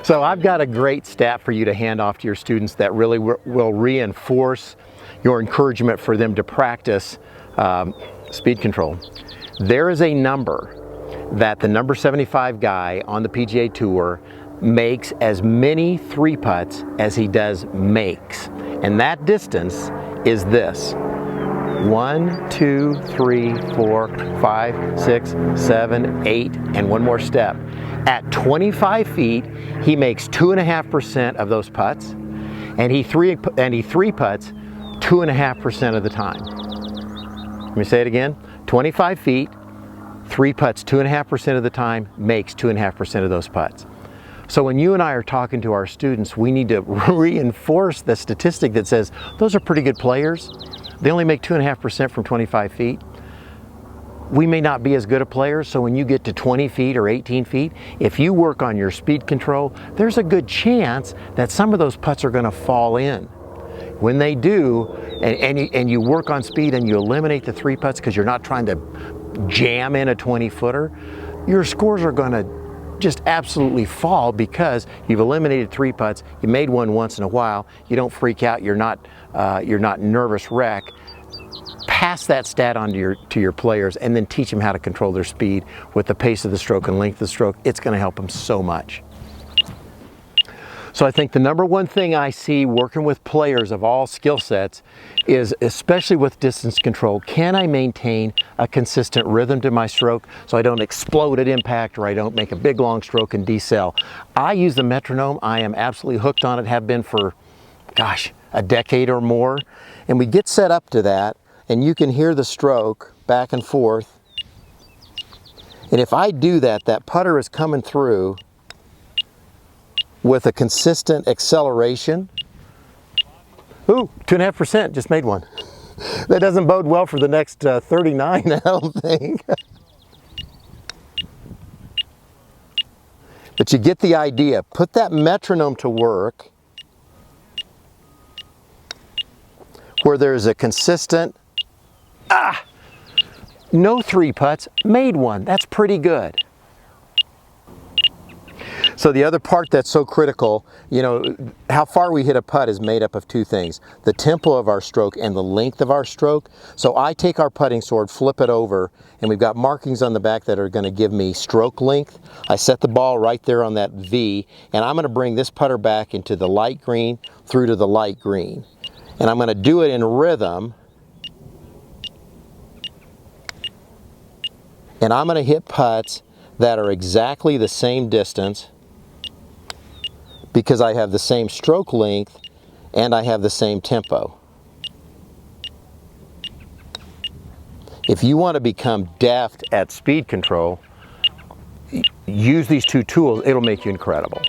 So I've got a great stat for you to hand off to your students that really will reinforce your encouragement for them to practice speed control. There is a number that the number 75 guy on the PGA Tour makes as many 3-putts as he does makes. And that distance is this. 1, 2, 3, 4, 5, 6, 7, 8, and one more step. At 25 feet, he makes 2.5% of those putts, and he 3-putts 2.5% of the time. Let me say it again. 25 feet, 3-putts 2.5% of the time, makes 2.5% of those putts. So when you and I are talking to our students, we need to reinforce the statistic that says those are pretty good players. They only make 2.5% from 25 feet. We may not be as good a players, so when you get to 20 feet or 18 feet, if you work on your speed control, there's a good chance that some of those putts are going to fall in. When they do, and you work on speed and you eliminate the 3-putts because you're not trying to jam in a 20-footer, your scores are going to just absolutely fall because you've eliminated 3-putts. You made one once in a while. You don't freak out. You're not nervous wreck. Pass that stat on to your players and then teach them how to control their speed with the pace of the stroke and length of the stroke. It's going to help them so much. So I think the number one thing I see working with players of all skill sets is, especially with distance control, can I maintain a consistent rhythm to my stroke so I don't explode at impact or I don't make a big long stroke and decel. I use the metronome. I am absolutely hooked on it, have been for, gosh, a decade or more. And we get set up to that, and you can hear the stroke back and forth. And if I do that, that putter is coming through with a consistent acceleration. Ooh, 2.5%, just made one. That doesn't bode well for the next 39, I don't think. But you get the idea. Put that metronome to work where there's a consistent, no 3-putts, made one. That's pretty good. So the other part that's so critical, you know, how far we hit a putt is made up of two things: the tempo of our stroke and the length of our stroke. So I take our putting sword, flip it over, and we've got markings on the back that are going to give me stroke length. I set the ball right there on that V, and I'm going to bring this putter back into the light green through to the light green. And I'm going to do it in rhythm. And I'm going to hit putts that are exactly the same distance because I have the same stroke length and I have the same tempo. If you want to become deft at speed control, use these two tools. It'll make you incredible.